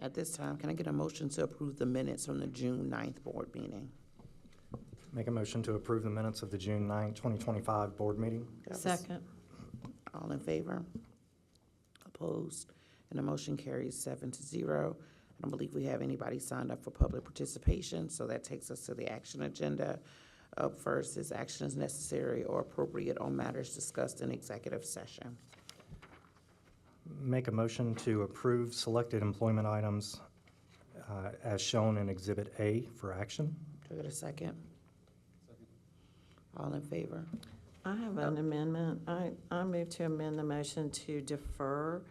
At this time, can I get a motion to approve the minutes from the June 9th board meeting? Make a motion to approve the minutes of the June 9, 2025 board meeting. Do I have a s- Second. All in favor? Opposed? And the motion carries 7-0. I don't believe we have anybody signed up for public participation, so that takes us to the action agenda. Up first is action is necessary or appropriate on matters discussed in executive session. Make a motion to approve selected employment items as shown in Exhibit A for action. Do I get a second? All in favor? I have an amendment. I move to amend the motion to defer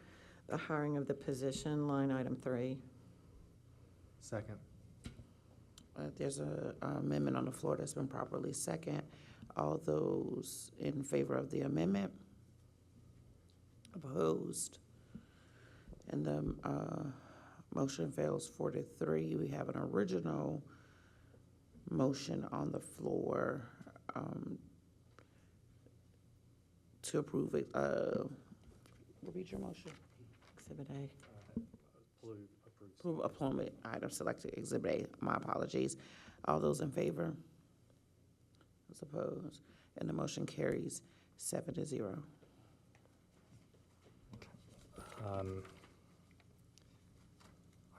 the hiring of the position, line item 3. Second. There's a amendment on the floor that's been properly second. All those in favor of the amendment? Opposed? And the motion fails 4-3. We have an original motion on the floor to approve it. Repeat your motion. Exhibit A. Approve appointment item selected, Exhibit A. My apologies. All those in favor? Those opposed? And the motion carries 7-0.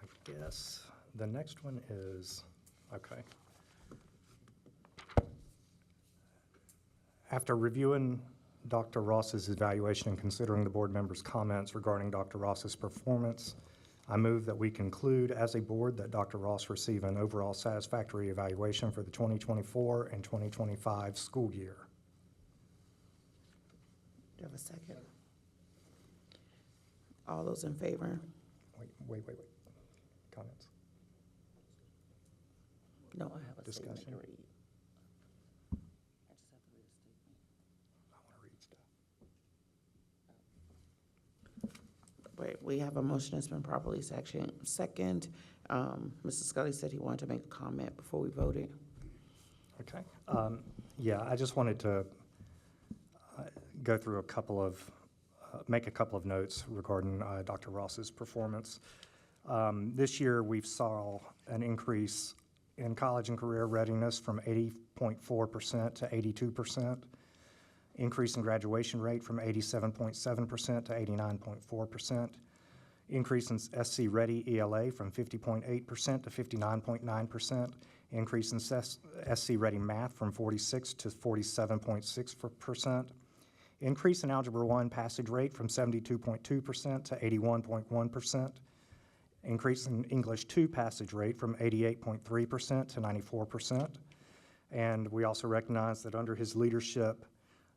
I guess the next one is, okay. After reviewing Dr. Ross's evaluation and considering the board members' comments regarding Dr. Ross's performance, I move that we conclude as a board that Dr. Ross receive an overall satisfactory evaluation for the 2024 and 2025 school year. Do you have a second? All those in favor? Wait. Comments? No, I have a statement to Discussion. read. I just have to read a statement. I want to read stuff. Wait, we have a motion that's been properly second. Mr. Scully said he wanted to make a comment before we voted. Okay. Yeah, I just wanted to go through make a couple of notes regarding Dr. Ross's performance. This year, we saw an increase in college and career readiness from 80.4% to 82%, increase in graduation rate from 87.7% to 89.4%, increase in SC Ready ELA from 50.8% to 59.9%, increase in SC Ready Math from 46 to 47.6%, increase in Algebra 1 passage rate from 72.2% to 81.1%, increase in English 2 passage rate from 88.3% to 94%. And we also recognize that under his leadership,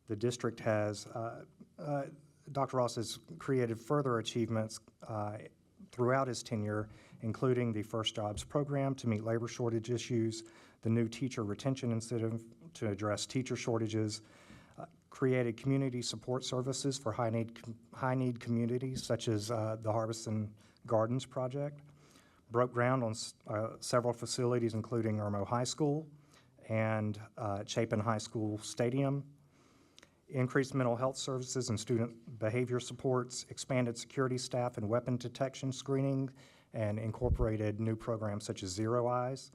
the district has, Dr. Ross has created further achievements throughout his tenure, including the First Jobs program to meet labor shortage issues, the new teacher retention incentive to address teacher shortages, created community support services for high-need communities, such as the Harbison Gardens project, broke ground on several facilities, including Irmo High School and Chapin High School Stadium, increased mental health services and student behavior supports, expanded security staff and weapon detection screening, and incorporated new programs such as Zero Eyes,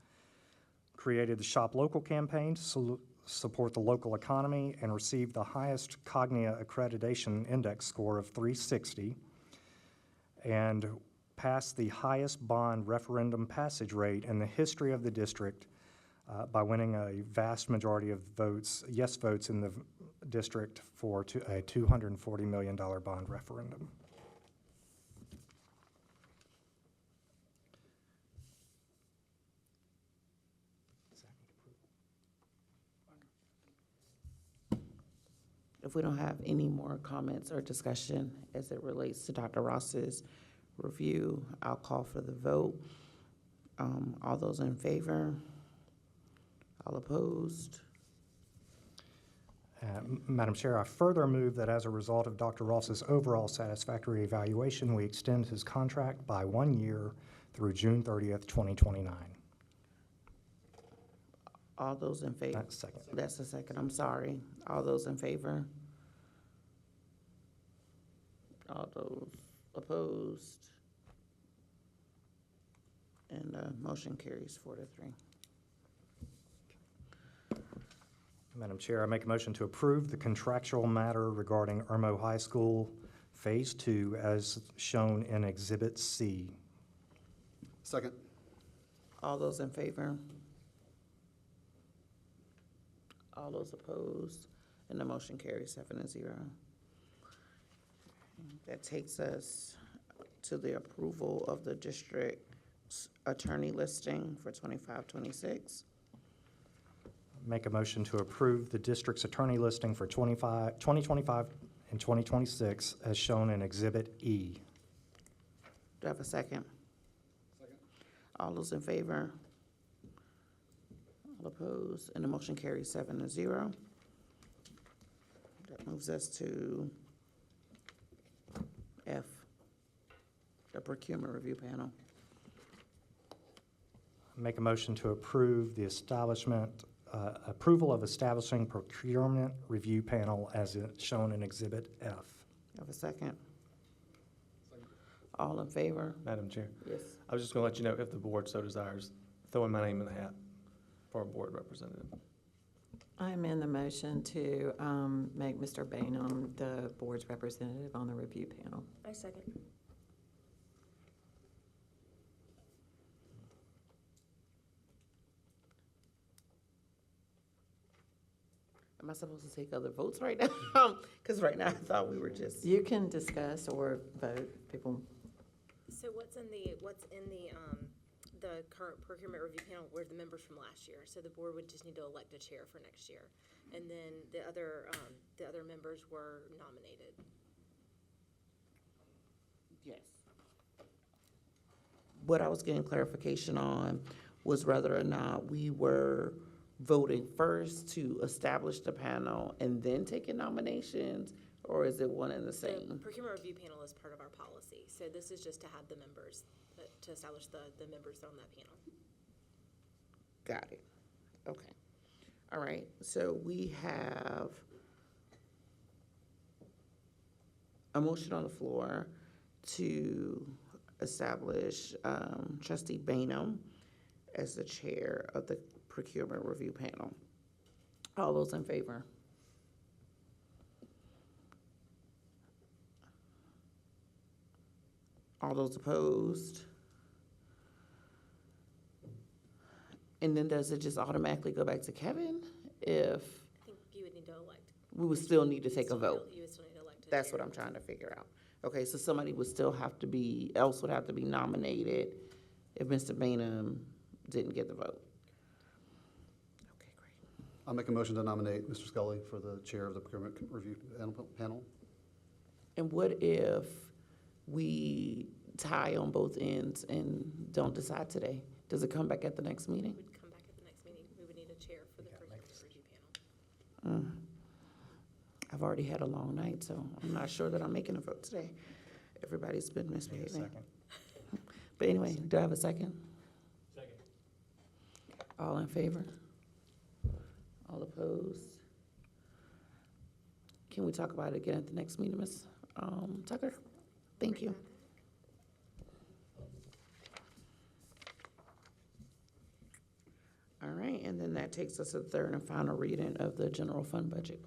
created the Shop Local campaign to support the local economy, and received the highest Cognia accreditation index score of 360, and passed the highest bond referendum passage rate in the history of the district by winning a vast majority of votes, yes votes in the district for a $240 million bond referendum. If we don't have any more comments or discussion as it relates to Dr. Ross's review, I'll call for the vote. All those in favor? All opposed? Madam Chair, I further move that as a result of Dr. Ross's overall satisfactory evaluation, we extend his contract by 1 year through June 30th, 2029. All those in favor? That's second. That's the second, I'm sorry. All those in favor? All those opposed? And motion carries 4-3. Madam Chair, I make a motion to approve the contractual matter regarding Irmo High School Phase 2 as shown in Exhibit C. Second. All those in favor? All those opposed? And the motion carries 7-0. That takes us to the approval of the district's attorney listing for 25-26. Make a motion to approve the district's attorney listing for 2025 and 2026 as shown in Exhibit E. Do I have a second? Second. All those in favor? All opposed? And the motion carries 7-0. That moves us to F, the procurement review panel. Make a motion to approve the approval of establishing procurement review panel as shown in Exhibit F. Have a second? Second. All in favor? Madam Chair, Yes. I was just going to let you know, if the board so desires, throwing my name in the hat for a board representative. I amend the motion to make Mr. Bainum the board's representative on the review panel. I second. Am I supposed to take other votes right now? Because right now I thought we were just, You can discuss or vote, people. So what's in the current procurement review panel were the members from last year, so the board would just need to elect a chair for next year. And then the other members were nominated. yes. What I was getting clarification on was whether or not we were voting first to establish the panel and then taking nominations, or is it one and the The same? procurement review panel is part of our policy, so this is just to have the members, to establish the members on that panel. Got it. Okay. All right, so we have a motion on the floor to establish trustee Bainum as the chair of the procurement review panel. All those in favor? All those opposed? And then does it just automatically go back to Kevin if I think you would need to elect. we would still need to take a vote? You would still need to elect a That's chair. what I'm trying to figure out. Okay, so somebody would still have to be, else would have to be nominated if Mr. Bainum didn't get the vote. Okay, great. I'll make a motion to nominate Mr. Scully for the chair of the procurement review panel. And what if we tie on both ends and don't decide today? Does it come back at the next It meeting? would come back at the next meeting. We would need a chair for the Yeah, procurement makes review panel. I've already had a long night, so I'm not sure that I'm making a vote today. Everybody's been Need a misbehaving. second? But anyway, do I have a second? Second. All in favor? All opposed? Can we talk about it again at the next meeting, Ms. Tucker? Thank you. All right, and then that takes us to the third and final reading of the general fund budget.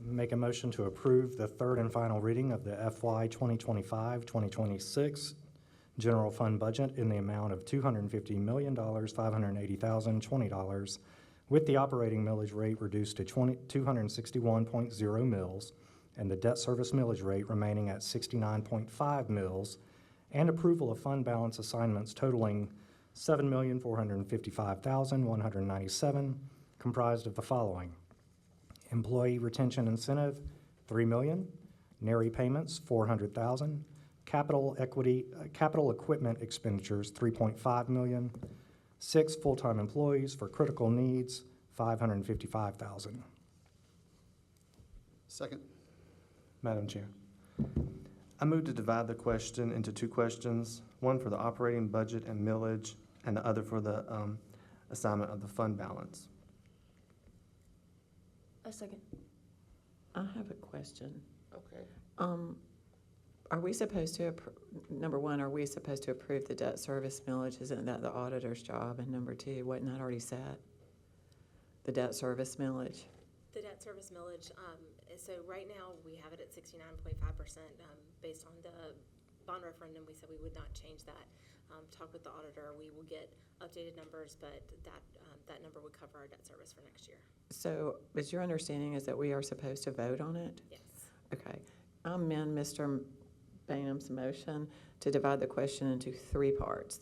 Make a motion to approve the third and final reading of the FY 2025-2026 general fund budget in the amount of $250,580,020, with the operating millage rate reduced to 261.0 mils and the debt service millage rate remaining at 69.5 mils, and approval of fund balance assignments totaling $7,455,197, comprised of the following: employee retention incentive, $3 million; NARI payments, $400,000; capital equipment expenditures, $3.5 million; 6 full-time employees for critical needs, $555,000. Second. Madam Chair, I move to divide the question into two questions, one for the operating budget and millage, and the other for the assignment of the fund balance. A second. I have a question. Okay. Are we supposed to, number one, are we supposed to approve the debt service millage? Isn't that the auditor's job? And number two, wasn't that already set? The debt service millage? The debt service millage, so right now, we have it at 69.5%. Based on the bond referendum, we said we would not change that. Talk with the auditor, we will get updated numbers, but that number would cover our debt service for next year. So, is your understanding is that we are supposed to vote on it? Yes. Okay. I'll amend Mr. Bainham's motion to divide the question into three parts.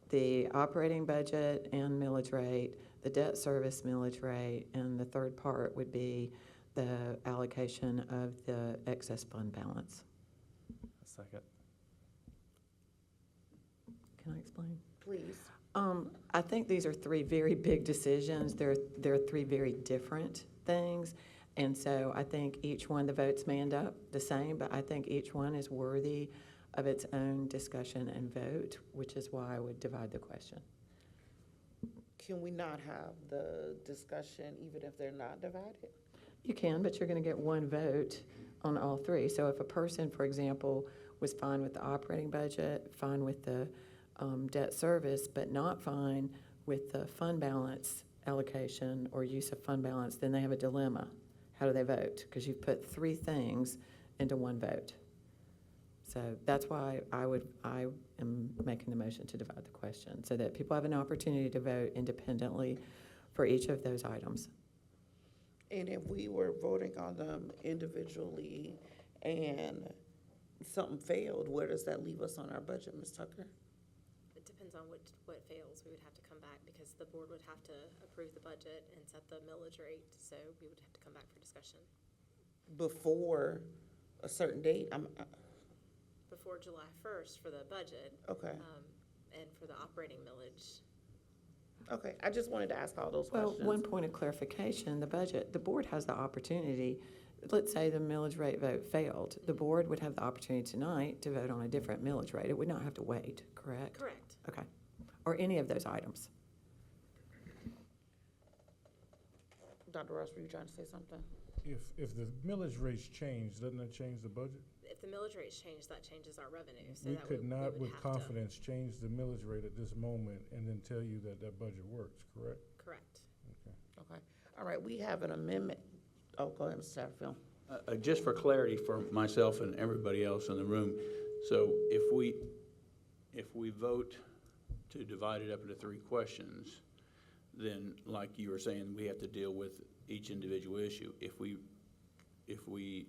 The operating budget and millage rate, the debt service millage rate, and the third part would be the allocation of the excess fund balance. A second. Can I explain? Please. I think these are three very big decisions. They're three very different things. And so I think each one, the votes may end up the same, but I think each one is worthy of its own discussion and vote, which is why I would divide the question. Can we not have the discussion even if they're not divided? You can, but you're going to get one vote on all three. So if a person, for example, was fine with the operating budget, fine with the debt service, but not fine with the fund balance allocation or use of fund balance, then they have a dilemma. How do they vote? Because you've put three things into one vote. So that's why I am making the motion to divide the question, so that people have an opportunity to vote independently for each of those items. And if we were voting on them individually and something failed, where does that leave us on our budget, Ms. Tucker? It depends on what fails. We would have to come back because the board would have to approve the budget and set the millage rate. So we would have to come back for discussion. Before a certain date? Before July 1st for the budget, Okay, and for the operating millage. okay. I just wanted to ask all those Well, questions. one point of clarification, the budget, the board has the opportunity, let's say the millage rate vote failed, the board would have the opportunity tonight to vote on a different millage rate. It would not have to wait, correct? Correct. Okay. Or any of those items. Dr. Ross, were you trying to say something? If the millage rates change, doesn't that change the budget? If the millage rates change, that changes our revenue. So We that could we not would with have to- confidence change the millage rate at this moment and then tell you that that budget works, correct? Correct. Okay. All right, we have an amendment. Oh, go ahead, Mr. Satterfield. Just for clarity for myself and everybody else in the room, so if we vote to divide it up into three questions, then like you were saying, we have to deal with each individual issue. If we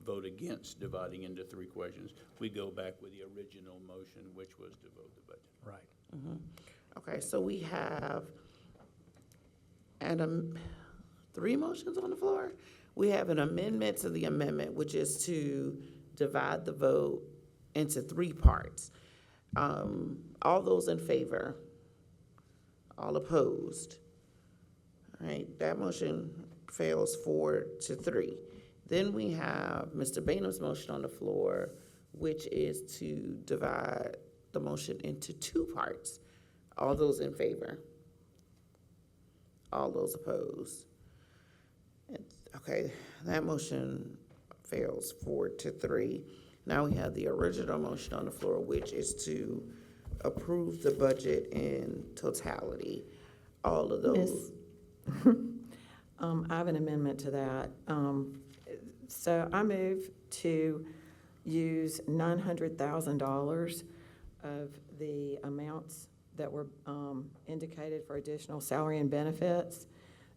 vote against dividing into three questions, we go back with the original motion, which was to vote the budget. Right. Okay, so we have three motions on the floor. We have an amendment to the amendment, which is to divide the vote into three parts. All those in favor? All opposed? All right, that motion fails 4-3. Then we have Mr. Bainham's motion on the floor, which is to divide the motion into two parts. All those in favor? All those opposed? Okay, that motion fails 4-3. Now we have the original motion on the floor, which is to approve the budget in totality. All of those. I have an amendment to that. So I move to use $900,000 of the amounts that were indicated for additional salary and benefits.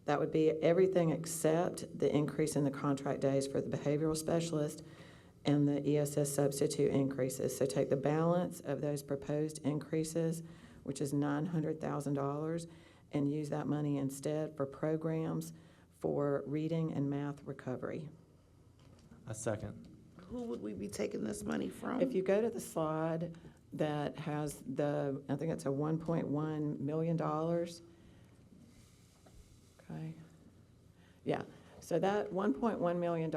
That would be everything except the increase in the contract days for the behavioral specialist and the ESS substitute increases. So take the balance of those proposed increases, which is $900,000, and use that money instead for programs for reading and math recovery. A second. Who would we be taking this money from? If you go to the slide that has I think it's a $1.1 million. Okay. Yeah, so that $1.1 million,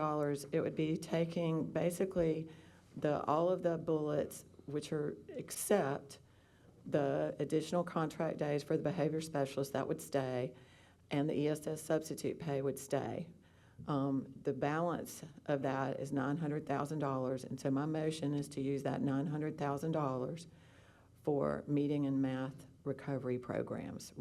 it would be taking basically all of the bullets, which are except the additional contract days for the behavior specialist, that would stay, and the ESS substitute pay would stay. The balance of that is $900,000, and so my motion is to use that $900,000 for reading and math recovery programs.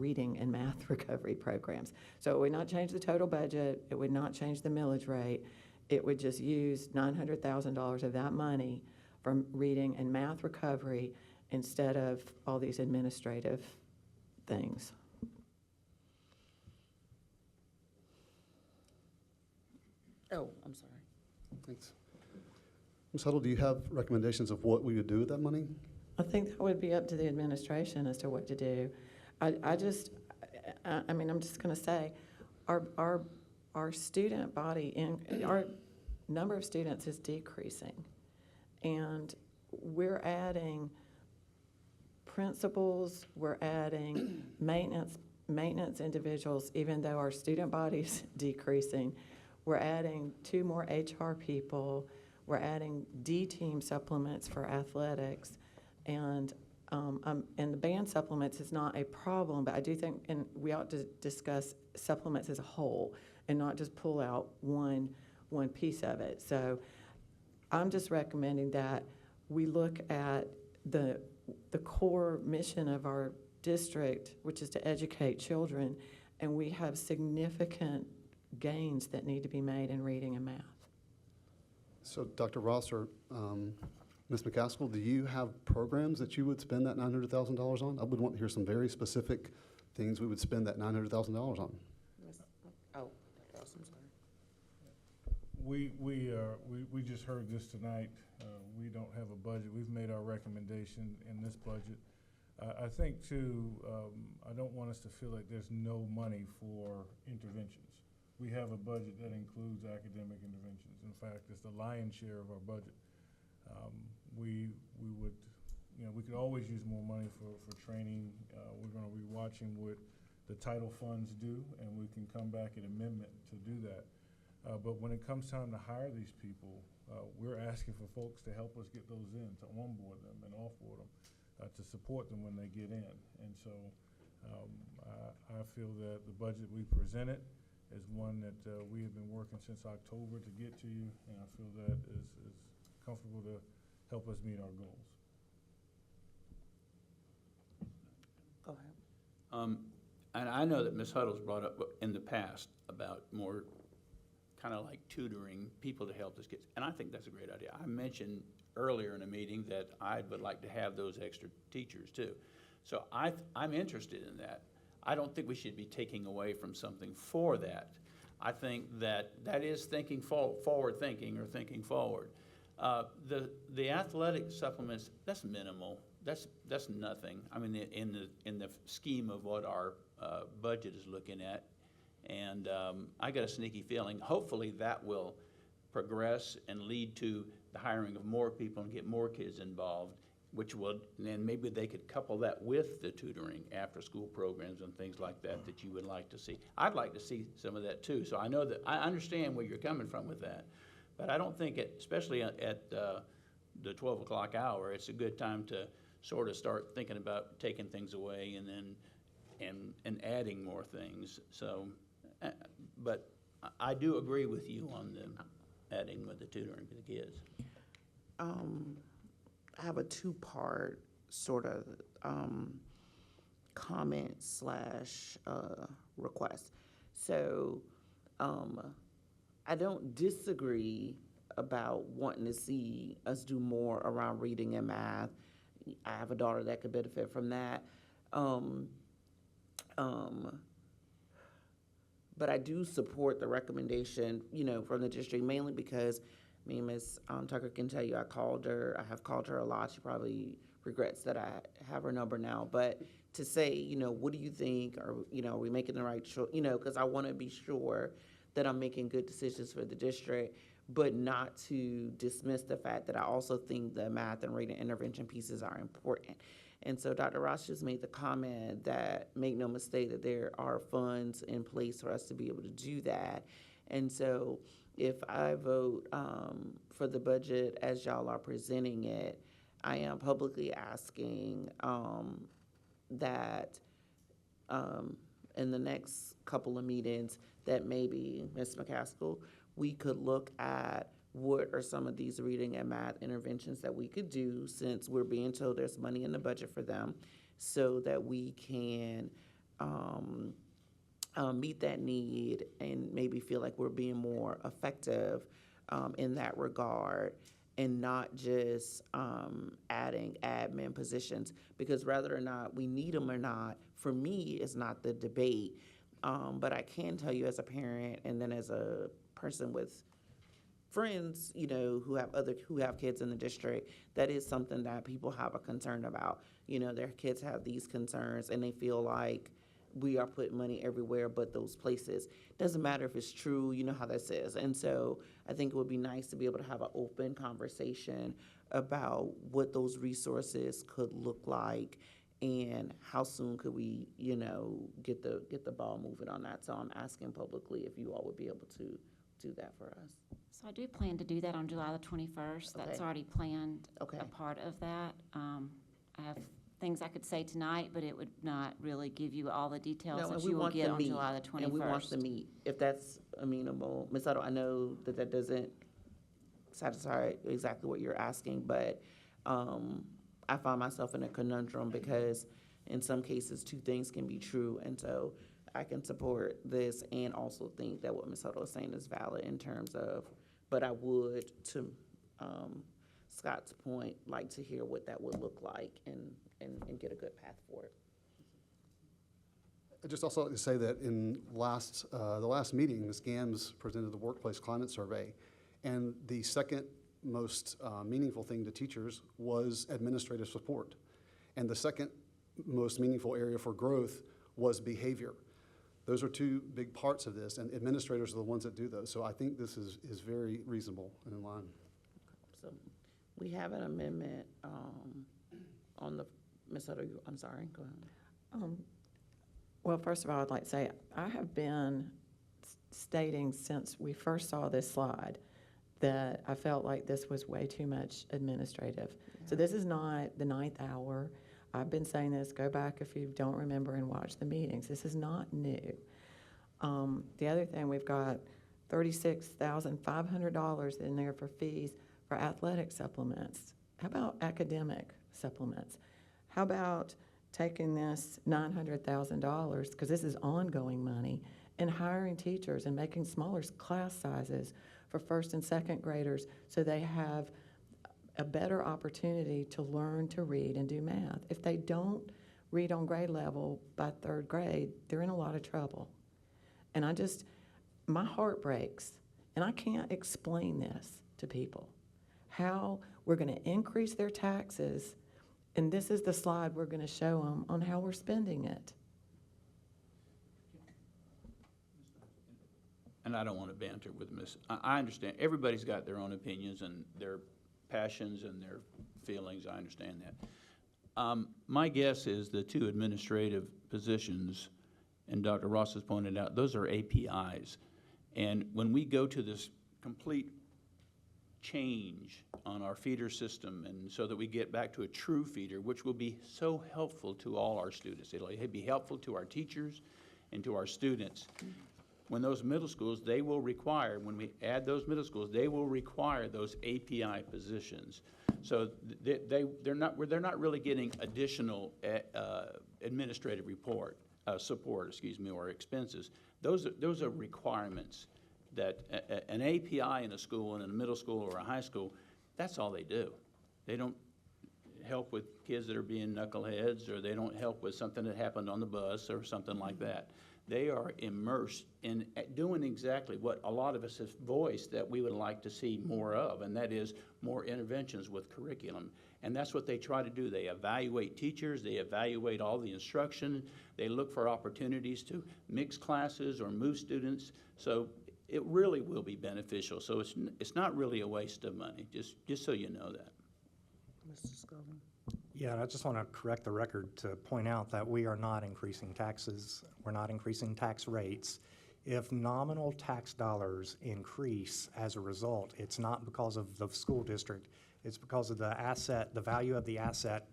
So it would not change the total budget, it would not change the millage rate, it would just use $900,000 of that money from reading and math recovery instead of all these administrative things. Oh, I'm sorry. Thanks. Ms. Huddle, do you have recommendations of what we would do with that money? I think that would be up to the administration as to what to do. I mean, I'm just gonna say, our student body, our number of students is decreasing. And we're adding principals, we're adding maintenance individuals, even though our student body's decreasing. We're adding 2 more HR people, we're adding D-team supplements for athletics, and the band supplements is not a problem, but I do think, and we ought to discuss supplements as a whole and not just pull out one piece of it. So I'm just recommending that we look at the core mission of our district, which is to educate children, and we have significant gains that need to be made in reading and math. So Dr. Ross or Ms. McCaskill, do you have programs that you would spend that $900,000 on? I would want to hear some very specific things we would spend that $900,000 on. Oh, Dr. Ross, I'm sorry. We just heard this tonight. We don't have a budget. We've made our recommendation in this budget. I think too, I don't want us to feel like there's no money for interventions. We have a budget that includes academic interventions. In fact, it's the lion's share of our budget. We would, we could always use more money for training. We're gonna be watching what the title funds do, and we can come back an amendment to do that. But when it comes time to hire these people, we're asking for folks to help us get those in, to onboard them and offboard them, to support them when they get in. And so I feel that the budget we presented is one that we have been working since October to get to you, and I feel that is comfortable to help us meet our goals. Go ahead. And I know that Ms. Huddle's brought up in the past about more kind of like tutoring people to help those kids, and I think that's a great idea. I mentioned earlier in a meeting that I would like to have those extra teachers too. So I'm interested in that. I don't think we should be taking away from something for that. I think that is thinking forward thinking or thinking forward. The athletic supplements, that's minimal. That's nothing. I mean, in the scheme of what our budget is looking at, and I got a sneaky feeling. Hopefully, that will progress and lead to the hiring of more people and get more kids involved, which will, and maybe they could couple that with the tutoring, after-school programs and things like that that you would like to see. I'd like to see some of that too. So I know that I understand where you're coming from with that, but I don't think especially at the 12 o'clock hour, it's a good time to sort of start thinking about taking things away and then and adding more things. So, but I do agree with you on the adding with the tutoring for the kids. I have a 2-part sort of comment / request. So I don't disagree about wanting to see us do more around reading and math. I have a daughter that could benefit from that. But I do support the recommendation, from the district, mainly because Ms. Tucker can tell you I have called her a lot. She probably regrets that I have her number now. But to say, what do you think? Are we making the right choice? Because I want to be sure that I'm making good decisions for the district, but not to dismiss the fact that I also think the math and reading intervention pieces are important. And so Dr. Ross just made the comment that, make no mistake, that there are funds in place for us to be able to do that. And so if I vote for the budget as y'all are presenting it, I am publicly asking that in the next couple of meetings, that maybe, Ms. McCaskill, we could look at what are some of these reading and math interventions that we could do, since we're being told there's money in the budget for them, so that we can meet that need and maybe feel like we're being more effective in that regard, and not just adding admin positions, because whether or not we need them or not, for me, is not the debate. But I can tell you as a parent, and then as a person with friends, you know, who have kids in the district, that is something that people have a concern about. You know, their kids have these concerns, and they feel like we are putting money everywhere but those places. Doesn't matter if it's true, you know how that says. And so I think it would be nice to be able to have an open conversation about what those resources could look like, and how soon could we, you know, get the ball moving on that. So I'm asking publicly if you all would be able to do that for us. So I do plan to do that on July the 21st. That's Okay. already planned, Okay. a part of that. I have things I could say tonight, but it would not really give you all the details No, and that we you will want get to on meet, July the 21st. and we want to meet, if that's amenable. Ms. Otto, I know that that doesn't satisfy exactly what you're asking, but I find myself in a conundrum, because in some cases, two things can be true, and so I can support this and also think that what Ms. Otto is saying is valid in terms of, but I would, to Scott's point, like to hear what that would look like and get a good path for it. I'd just also like to say that in the last meeting, Ms. Gams presented the Workplace Climate Survey, and the second most meaningful thing to teachers was administrative support. And the second most meaningful area for growth was behavior. Those are two big parts of this, and administrators are the ones that do those. So I think this is very reasonable and in line. So we have an amendment on the, Ms. Sutter, I'm sorry, go ahead. Well, first of all, I'd like to say, I have been stating since we first saw this slide that I felt like this was way too much administrative. So this is not the ninth hour. I've been saying this, go back if you don't remember and watch the meetings. This is not new. The other thing, we've got $36,500 in there for fees for athletic supplements. How about academic supplements? How about taking this $900,000, because this is ongoing money, and hiring teachers and making smaller class sizes for first and second graders so they have a better opportunity to learn to read and do math. If they don't read on grade level by third grade, they're in a lot of trouble. And my heart breaks, and I can't explain this to people, how we're going to increase their taxes, and this is the slide we're going to show them on how we're spending it. And I don't want to banter with Ms., I understand, everybody's got their own opinions and their passions and their feelings, I understand that. My guess is the two administrative positions, and Dr. Ross has pointed out, those are APIs. And when we go to this complete change on our feeder system, and so that we get back to a true feeder, which will be so helpful to all our students. It'll be helpful to our teachers and to our students. When those middle schools, they will require, when we add those middle schools, they will require those API positions. So they're not really getting additional administrative support, or expenses. Those are requirements that an API in a school, and in a middle school or a high school, that's all they do. They don't help with kids that are being knuckleheads, or they don't help with something that happened on the bus or something like that. They are immersed in doing exactly what a lot of us have voiced that we would like to see more of, and that is more interventions with curriculum. And that's what they try to do. They evaluate teachers, they evaluate all the instruction, they look for opportunities to mix classes or move students. So it really will be beneficial. So it's not really a waste of money, just so you know that. Mr. Scoville? Yeah, and I just want to correct the record to point out that we are not increasing taxes. We're not increasing tax rates. If nominal tax dollars increase as a result, it's not because of the school district. It's because of the asset, the value of the asset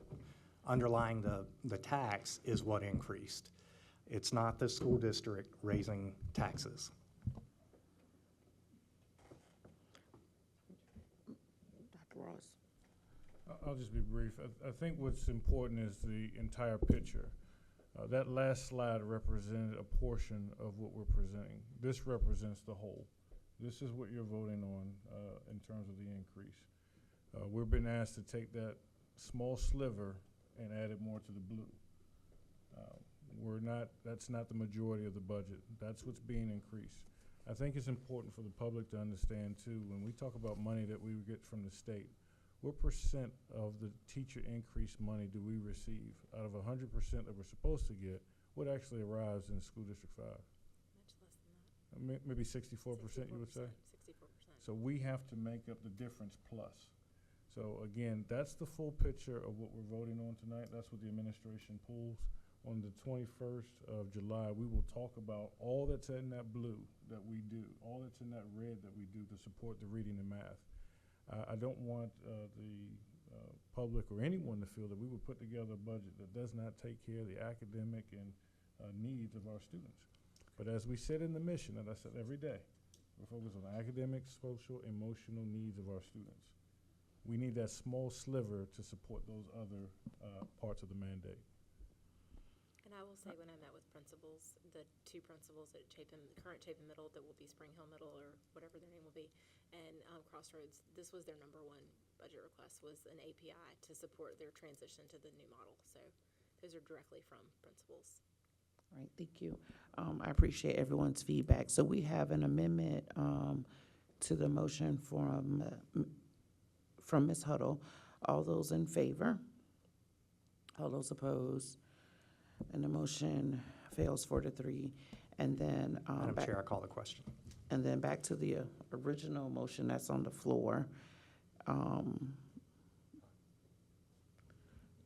underlying the tax is what increased. It's not the school district raising taxes. Dr. Ross? I'll just be brief. I think what's important is the entire picture. That last slide represented a portion of what we're presenting. This represents the whole. This is what you're voting on in terms of the increase. We've been asked to take that small sliver and add it more to the blue. That's not the majority of the budget. That's what's being increased. I think it's important for the public to understand too, when we talk about money that we get from the state, what percent of the teacher increase money do we receive? Out of 100% that we're supposed to get, what actually arrives in School District 5? Much less than that. Maybe 64%, you would say? 64%. So we have to make up the difference plus. So again, that's the full picture of what we're voting on tonight. That's what the administration pulls. On the 21st of July, we will talk about all that's in that blue that we do, all that's in that red that we do to support the reading and math. I don't want the public or anyone to feel that we would put together a budget that does not take care of the academic and needs of our students. But as we said in the mission, and I said every day, we're focused on academic, social, emotional needs of our students. We need that small sliver to support those other parts of the mandate. And I will say, when I met with principals, the two principals at Chapin, current Chapin Middle, that will be Spring Hill Middle or whatever their name will be, and Crossroads, this was their number one budget request, was an API to support their transition to the new model. So those are directly from principals. All right, thank you. I appreciate everyone's feedback. So we have an amendment to the motion from Ms. Huddle. All those in favor? All those opposed? And the motion fails 4-3. And then Madam Chair, I call the question. and then back to the original motion that's on the floor.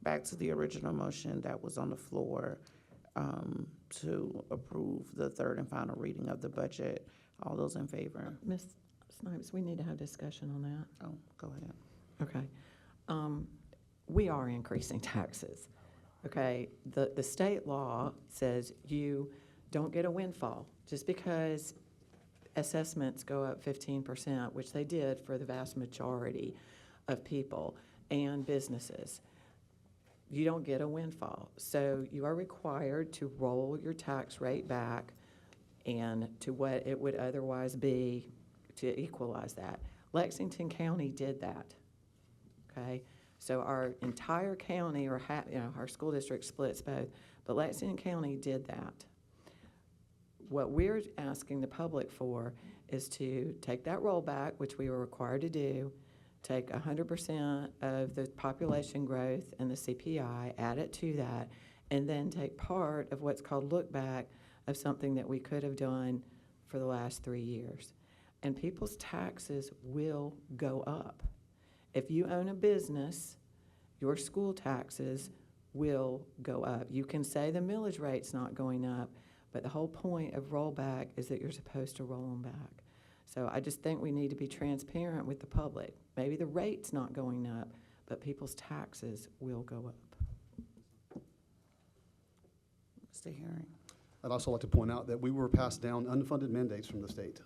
Back to the original motion that was on the floor to approve the third and final reading of the budget. All those in favor? Ms. Snipes, we need to have discussion on that. Oh, go ahead. Okay. We are increasing taxes. Okay, the state law says you don't get a windfall just because assessments go up 15%, which they did for the vast majority of people and businesses. You don't get a windfall. So you are required to roll your tax rate back and to what it would otherwise be to equalize that. Lexington County did that, okay? So our entire county, or our school district splits both, but Lexington County did that. What we're asking the public for is to take that rollback, which we were required to do, take 100% of the population growth and the CPI, add it to that, and then take part of what's called look back of something that we could have done for the last 3 years. And people's taxes will go up. If you own a business, your school taxes will go up. You can say the millage rate's not going up, but the whole point of rollback is that you're supposed to roll them back. So I just think we need to be transparent with the public. Maybe the rate's not going up, but people's taxes will go up. Mr. Herring? I'd also like to point out that we were passed down unfunded mandates from the state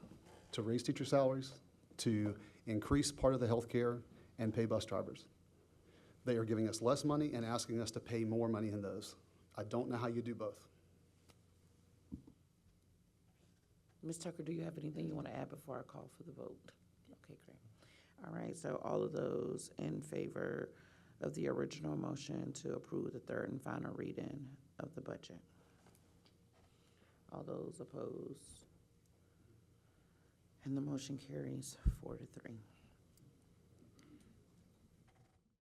to raise teacher salaries, to increase part of the health care, and pay bus drivers. They are giving us less money and asking us to pay more money in those. I don't know how you do both. Ms. Tucker, do you have anything you want to add before I call for the vote? Okay, great. All right, so all of those in favor of the original motion to approve the third and final reading of the budget? All those opposed? And the motion carries 4-3.